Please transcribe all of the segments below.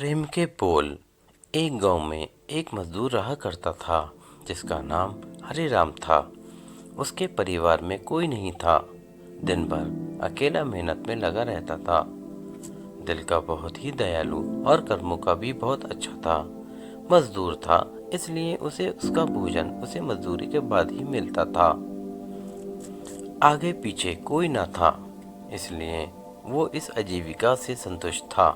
प्रेम के बोल। एक गांव में एक मजदूर रहा करता था जिसका नाम हरिराम था। उसके परिवार में कोई नहीं था। दिन भर अकेला मेहनत में लगा रहता था। दिल का बहुत ही दयालु और कर्मों का भी बहुत अच्छा था। मजदूर था, इसलिए उसे उसका भोजन उसे मजदूरी के बाद ही मिलता था। आगे पीछे कोई न था, इसलिए वो इस आजीविका से संतुष्ट था।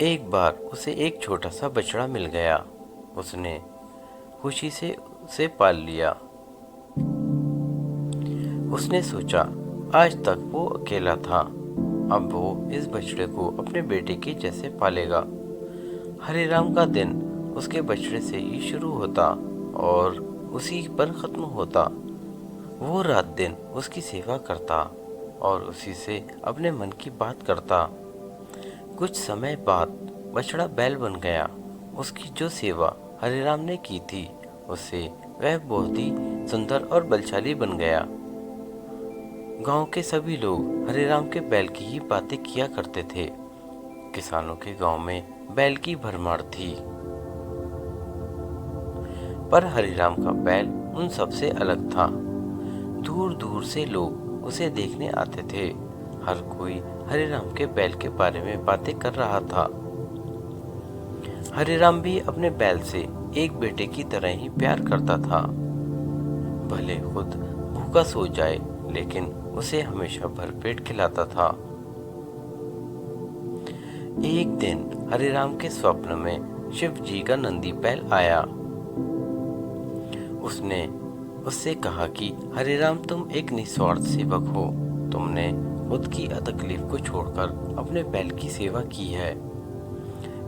एक बार उसे एक छोटा सा बछड़ा मिल गया। उसने खुशी से उसे पाल लिया। उसने सोचा, आज तक वो अकेला था, अब वो इस बछड़े को अपने बेटे के जैसे पालेगा। हरिराम का दिन उसके बछड़े से ही शुरू होता और उसी पर खत्म होता। वो रात दिन उसकी सेवा करता और उसी से अपने मन की बात करता। कुछ समय बाद बछड़ा बैल बन गया। उसकी जो सेवा हरिराम ने की थी, उससे वह बहुत ही सुंदर और बलशाली बन गया। गांव के सभी लोग हरिराम के बैल की ही बातें किया करते थे। किसानों के गांव में बैल की भरमार थी, पर हरिराम का बैल उन सबसे अलग था। दूर दूर से लोग उसे देखने आते थे। हर कोई हरिराम के बैल के बारे में बातें कर रहा था। हरिराम भी अपने बैल से एक बेटे की तरह ही प्यार करता था। भले खुद भूखा सो जाए, लेकिन उसे हमेशा भरपेट खिलाता था। एक दिन हरिराम के स्वप्न में शिव जी का नंदी बैल आया। उसने उससे कहा कि हरिराम, तुम एक निस्वार्थ सेवक हो। तुमने खुद की तकलीफ को छोड़कर अपने बैल की सेवा की है,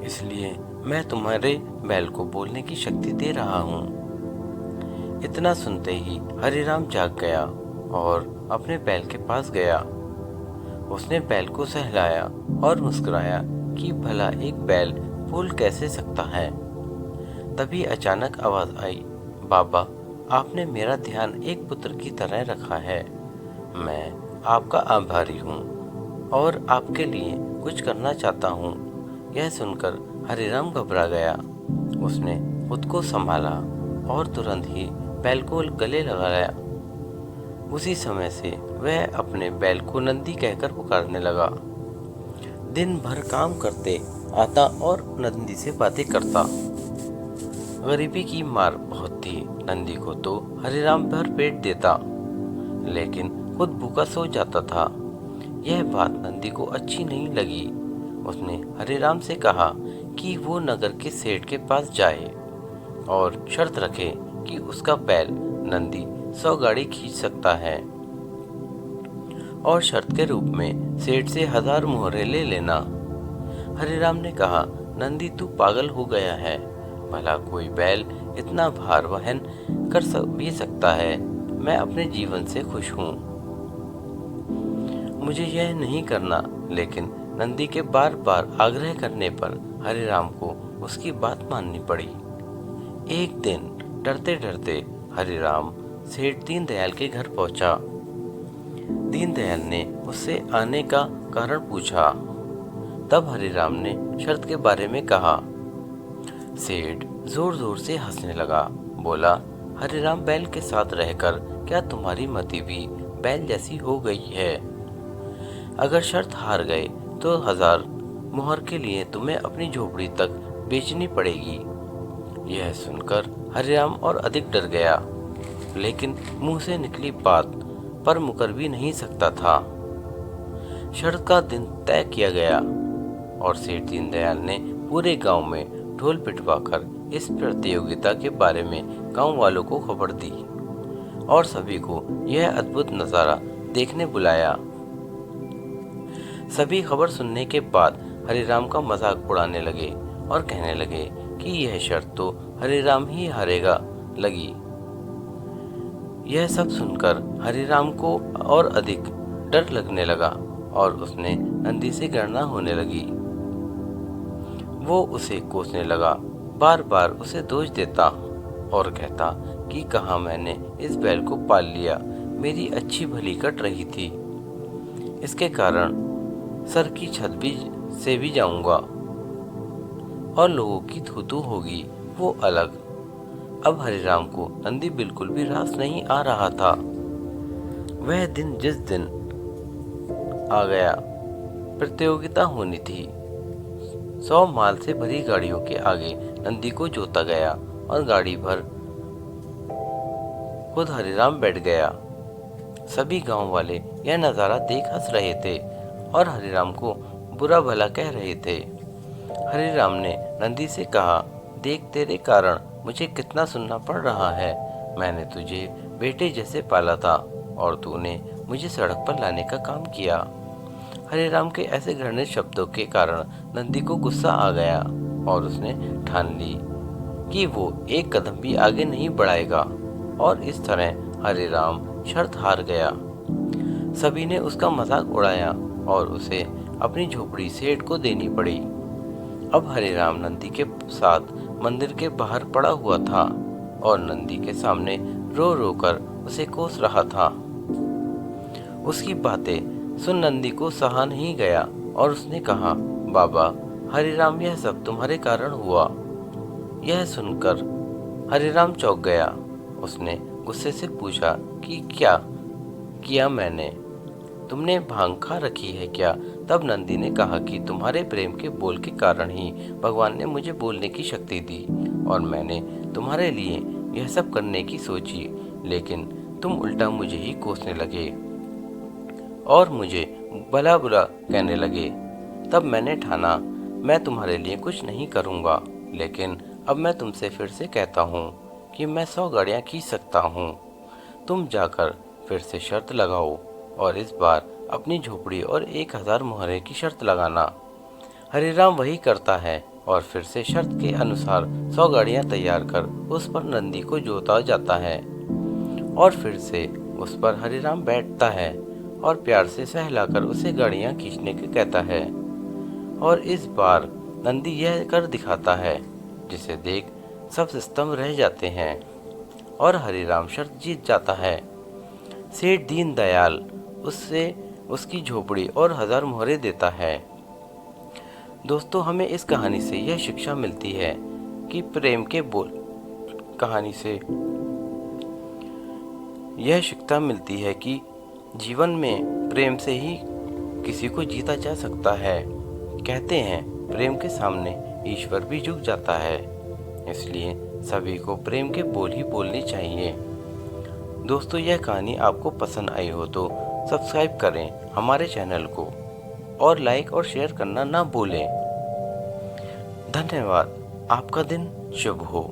इसलिए मैं तुम्हारे बैल को बोलने की शक्ति दे रहा हूँ। इतना सुनते ही हरिराम जाग गया और अपने बैल के पास गया। उसने बैल को सहलाया और मुस्कुराया कि भला एक बैल बोल कैसे सकता है। तभी अचानक आवाज आई, बाबा, आपने मेरा ध्यान एक पुत्र की तरह रखा है। मैं आपका आभारी हूँ और आपके लिए कुछ करना चाहता हूँ। यह सुनकर हरिराम घबरा गया। उसने खुद को संभाला और तुरंत ही बैल को गले लगाया। उसी समय से वह अपने बैल को नंदी कहकर पुकारने लगा। दिन भर काम करते आता और नंदी से बातें करता। गरीबी की मार बहुत थी। नंदी को तो हरिराम भर पेट देता, लेकिन खुद भूखा सो जाता था। यह बात नंदी को अच्छी नहीं लगी। उसने हरिराम से कहा कि वो नगर के सेठ के पास जाए और शर्त रखे कि उसका बैल नंदी 100 गाड़ी खींच सकता है, और शर्त के रूप में सेठ से 1000 मोहरे ले लेना। हरिराम ने कहा, नंदी, तू पागल हो गया है। भला कोई बैल इतना भार वहन कर भी सकता है। मैं अपने जीवन से खुश हूँ, मुझे यह नहीं करना। लेकिन नंदी के बार बार आग्रह करने पर हरिराम को उसकी बात माननी पड़ी। एक दिन डरते डरते हरिराम सेठ दीनदयाल के घर पहुंचा। दीनदयाल ने उससे आने का कारण पूछा। तब हरिराम ने शर्त के बारे में कहा। सेठ जोर जोर से हंसने लगा। बोला, हरिराम, बैल के साथ रहकर क्या तुम्हारी मति भी बैल जैसी हो गई है? अगर शर्त हार गए तो 1000 मोहर के लिए तुम्हें अपनी झोपड़ी तक बेचनी पड़ेगी। यह सुनकर हरिराम और अधिक डर गया, लेकिन मुंह से निकली बात पर मुकर भी नहीं सकता था। शर्त का दिन तय किया गया और सेठ दीनदयाल ने पूरे गांव में ढोल पिटवाकर इस प्रतियोगिता के बारे में गांव वालों को खबर दी और सभी को यह अद्भुत नजारा देखने बुलाया। सभी खबर सुनने के बाद हरिराम का मजाक उड़ाने लगे और कहने लगे कि यह शर्त तो हरिराम ही हारेगा लगी। यह सब सुनकर हरिराम को और अधिक डर लगने लगा और उसने नंदी से घृणा होने लगी। वो उसे कोसने लगा, बार बार उसे दोष देता और कहता कि कहाँ मैंने इस बैल को पाल लिया, मेरी अच्छी भली कट रही थी। इसके कारण सर की छत भी से भी जाऊंगा और लोगों की थू होगी वो अलग। अब हरिराम को नंदी बिल्कुल भी रास नहीं आ रहा था। वह दिन जिस दिन आ गया, प्रतियोगिता होनी थी। 100 माल से भरी गाड़ियों के आगे नंदी को जोता गया और गाड़ी भर खुद हरिराम बैठ गया। सभी गांव वाले यह नज़ारा देख हंस रहे थे और हरिराम को बुरा भला कह रहे थे। हरिराम ने नंदी से कहा, देख तेरे कारण मुझे कितना सुनना पड़ रहा है। मैंने तुझे बेटे जैसे पाला था और तूने मुझे सड़क पर लाने का काम किया। हरिराम के ऐसे घृणित शब्दों के कारण नंदी को गुस्सा आ गया और उसने ठान ली कि वो एक कदम भी आगे नहीं बढ़ाएगा और इस तरह हरिराम शर्त हार गया। सभी ने उसका मजाक उड़ाया और उसे अपनी झोपड़ी सेठ को देनी पड़ी। अब हरिराम नंदी के साथ मंदिर के बाहर पड़ा हुआ था और नंदी के सामने रो रो कर उसे कोस रहा था। उसकी बातें सुन नंदी को सहा नहीं गया और उसने कहा, बाबा हरिराम, यह सब तुम्हारे कारण हुआ। यह सुनकर हरिराम चौंक गया। उसने गुस्से से पूछा कि क्या किया मैंने? तुमने भांग खा रखी है क्या? तब नंदी ने कहा कि तुम्हारे प्रेम के बोल के कारण ही भगवान ने मुझे बोलने की शक्ति दी और मैंने तुम्हारे लिए यह सब करने की सोची, लेकिन तुम उल्टा मुझे ही कोसने लगे और मुझे भला बुरा कहने लगे। तब मैंने ठाना मैं तुम्हारे लिए कुछ नहीं करूँगा, लेकिन अब मैं तुमसे फिर से कहता हूँ कि मैं 100 गाड़ियाँ खींच सकता हूँ। तुम जाकर फिर से शर्त लगाओ और इस बार अपनी झोपड़ी और 1000 मोहरे की शर्त लगाना। हरिराम वही करता है और फिर से शर्त के अनुसार 100 गाड़ियाँ तैयार कर उस पर नंदी को जोता जाता है और फिर से उस पर हरिराम बैठता है और प्यार से सहलाकर उसे गाड़ियाँ खींचने के कहता है और इस बार नंदी यह कर दिखाता है, जिसे देख सब स्तंभ रह जाते हैं और हरिराम शर्त जीत जाता है। सेठ दीनदयाल उससे उसकी झोपड़ी और 1000 मोहरे देता है। दोस्तों, हमें इस कहानी से यह शिक्षा मिलती है कि प्रेम के बोल कहानी से यह शिक्षा मिलती है कि जीवन में प्रेम से ही किसी को जीता जा सकता है। कहते हैं प्रेम के सामने ईश्वर भी झुक जाता है, इसलिए सभी को प्रेम के बोल ही बोलने चाहिए। दोस्तों, यह कहानी आपको पसंद आई हो तो सब्सक्राइब करें हमारे चैनल को और लाइक और शेयर करना ना भूलें। धन्यवाद। आपका दिन शुभ हो।